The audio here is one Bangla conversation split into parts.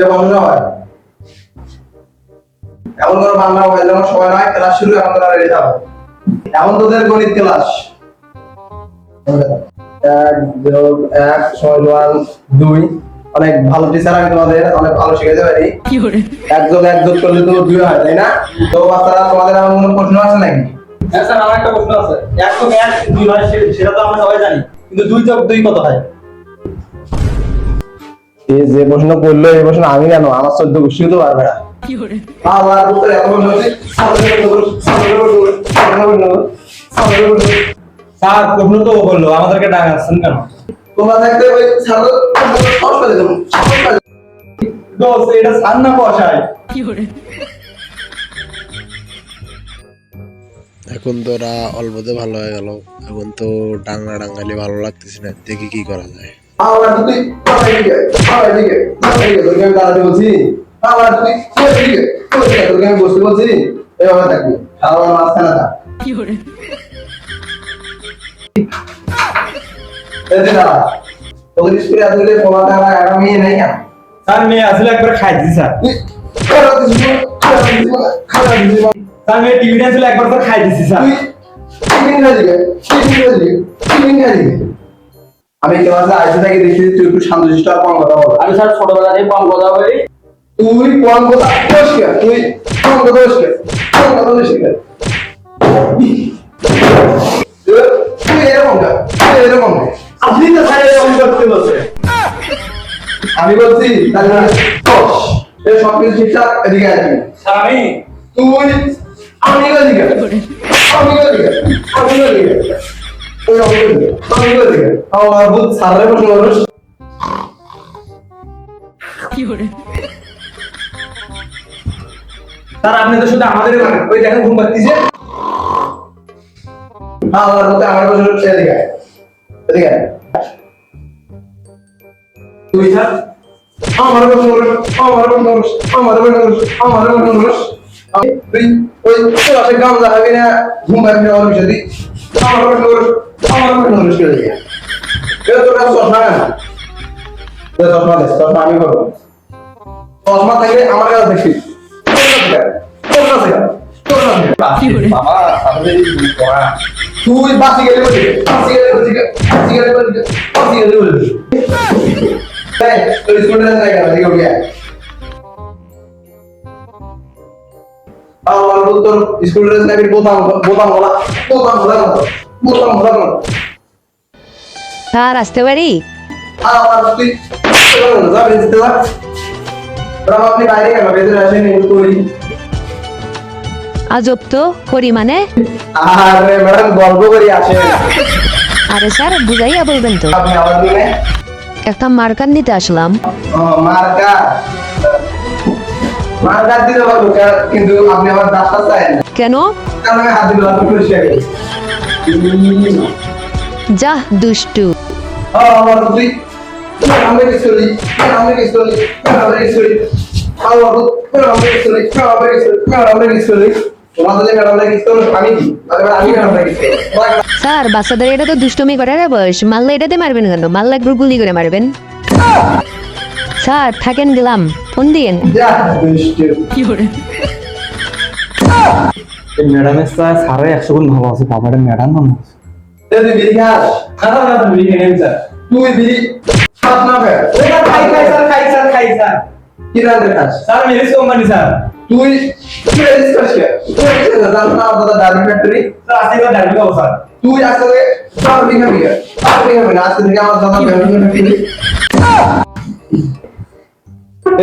এ বন্ধ হয় এখন তোর বাংলা মোবাইল দেওয়ার সময় নয়, ক্লাস শুরু, এখন তোরা রেডি থাকো। এখন তোদের গণিত ক্লাস। 1+1=2। অনেক ভালো টিচার, আমি তোমাদের অনেক ভালো শিখাতে পারি। 1+1 করলে তো 2 হয়, তাই না? তো বাচ্চারা, তোমাদের এমন কোনো প্রশ্ন আছে নাকি? হ্যাঁ স্যার, আমার একটা প্রশ্ন আছে। 1+1 2 হয়, সেটা তো আমরা সবাই জানি, কিন্তু 2+2 কত হয়? এই যে প্রশ্ন করলো, এই প্রশ্ন আমি কেন, আমার 14 গোষ্ঠী তো পারবে না। আবার উত্তর এত প্রশ্ন হচ্ছে। স্যার প্রশ্ন তো বললো, আমাদেরকে ডাকাচ্ছেন কেন? তোমরা থাকতে ওই ছাত্র সহজ করে দেবো। দোস্ত, এটা স্যার না বসায়? এখন তো ওরা অল্পতে ভালো হয়ে গেল, এখন তো ডাঙ্গা ডাঙ্গালি ভালো লাগতেছে না, দেখি কি করা যায়। আবার তুই তোকে আমি দাঁড়াতে বলছি। আবার তুই তোকে আমি বসতে বলছি। এভাবে থাকবি, আমার মাঝখানে থাক। দাঁড়া, তোদের স্কুলে আসলে তোমার দ্বারা একটা মেয়ে নাই কেন? স্যার মেয়ে আসলে একবার খাইছি স্যার। স্যার মেয়ে টিভিটা আসলে একবার তো খাই দিছি স্যার। আমি ক্লাসে আইসি থেকে দেখছি তুই একটু শান্তশিষ্ট আর কম কথা বল। আমি স্যার ছোটবেলা থেকে কম কথা বলি। তুই কম কথা বলিস কেন? তুই কম কথা বলিস কেন? কম কথা বলিস কেন? তুই এরকম কেন? তুই এরকম কেন? আপনি তো স্যার এরকম করতে বলছে। আমি বলছি তাহলে দোষ। এই সব কিছু ঠিকঠাক, এদিকে আসবি। স্যার তুই আমি এদিকে আমি এদিকে আমি এদিকে ওই এদিকে আমি এদিকে আমার ভূত সারে বসে মানুষ। স্যার আপনি তো শুধু আমাদের ওই দেখেন ঘুম পাচ্ছিছে। আমার ভূতে আমার বসে এদিকে এদিকে তুই স্যার আমার বসে আমার বসে আমার বসে আমার বসে তুই ওই ক্লাসে গান দেখাবি না, ঘুম পাবি না আমার বিষয় আমার বসে করে দিয়ে এটা তোর কাছে চশমা না, চশমা দে, চশমা আমি করবো। চশমা থাকলে আমার কাছে দেখবি। বাবা আমাদের পড়া। তুই বাসি গেলে বলবি, বাসি গেলে বলবি, বাসি গেলে বলবি, বাসি গেলে বলবি। এই তোর স্কুলে যাই কেন? দেখো কি আমার তোর স্কুল ড্রেস নাকি বোতাম বোতাম বলা বোতাম বলা বোতাম বলা স্যার আসতে পারি? আমার তুই যাবে দিতে পার। আপনি বাইরে কেন? ভেতরে আসেন, একটু করি। আজব তো, করি মানে? আরে ম্যাডাম গল্প করি আসেন। আরে স্যার বুঝাইয়া বলবেন তো। আপনি আমার দিনে একটা মার্কার নিতে আসলাম। মার্কা মার্কা দিতে পারবো, কিন্তু আপনি আমার দাঁতটা চাই না। কেন? কারণ আমি হাত দিলে আপনি পরিষ্কার করি। যা দুষ্টু। আমার তুই আমরা কি চলি আমরা কি চলি আমরা কি চলি আমার আমরা কি চলি আমরা কি চলি আমরা কি চলি তোমাদের ম্যাডামরা কি চলি আমি কি আমি ম্যাডামরা কি চলি। স্যার বাচ্চাদের এটা তো দুষ্টমি করার বয়স, মারলে এটাতে মারবেন কেন? মারলে একবার গুলি করে মারবেন। স্যার থাকেন, গেলাম, ফোন দিয়েন। যা দুষ্টু। এই ম্যাডামের স্যার সাড়ে 100 গুণ ভালো আছে। বাবাটা ম্যাডাম না। তুই বিড়ি খাস? না তুমি নেন স্যার। তুই বিড়ি খাস না? ওটা খাই স্যার। কি রাতে খাস? Sir Mary's company sir. তুই তুই রেজিস্টার কে? তুই রেজিস্টার জান না দাদা ডাবি ফ্যাক্টরি? স্যার আশীর্বাদ ডালবি খাবো স্যার। তুই আসলে সব লিখে দিবি। সব লিখে দিবি, আজকে থেকে আমার দাদা ডাবি ফ্যাক্টরি।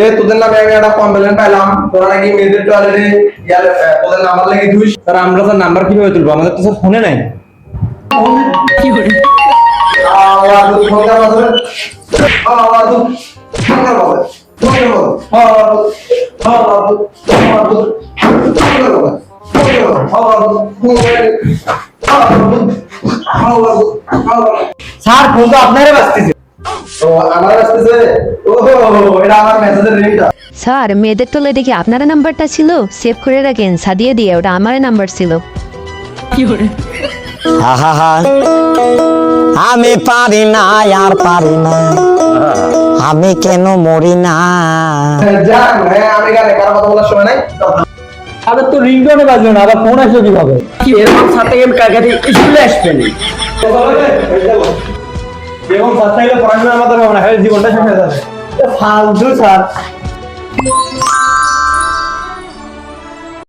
এ তোদের নামে আমি একটা কমপ্লেইন পাইলাম, তোরা নাকি মেয়েদের টয়লেটে তোদের নাম্বার লেগে ধুইস। স্যার আমরা স্যার নাম্বার কিভাবে তুলবো? আমাদের তো স্যার ফোনে নাই। আওয়াজ ফোনটা বাজে। আওয়াজ ফোনটা বাজে। ফোনটা বাজে। স্যার ফোন তো আপনারই বাজতেছে। তো আমার আসতেছে। ওহো, এটা আমার মেসেজের রিংটা। স্যার মেয়েদের তোলে দেখি আপনার নাম্বারটা ছিল, সেভ করে রাখেন, সাদিয়ে দিয়ে, ওটা আমার নাম্বার ছিল। আহা আমি পারি না আর পারি না আমি কেন মরি না যাক হ্যাঁ আমি গানে কারো কথা বলার সময় নাই আরে তো রিংটোনে বাজলো না, আবার ফোন আসলো কিভাবে? এরকম সাথে কালকে স্কুলে আসবেন এবং বাচ্চাগুলো পড়াশোনা আমাদের হবে না, জীবনটা শেষ হয়ে যাবে। ফালতু স্যার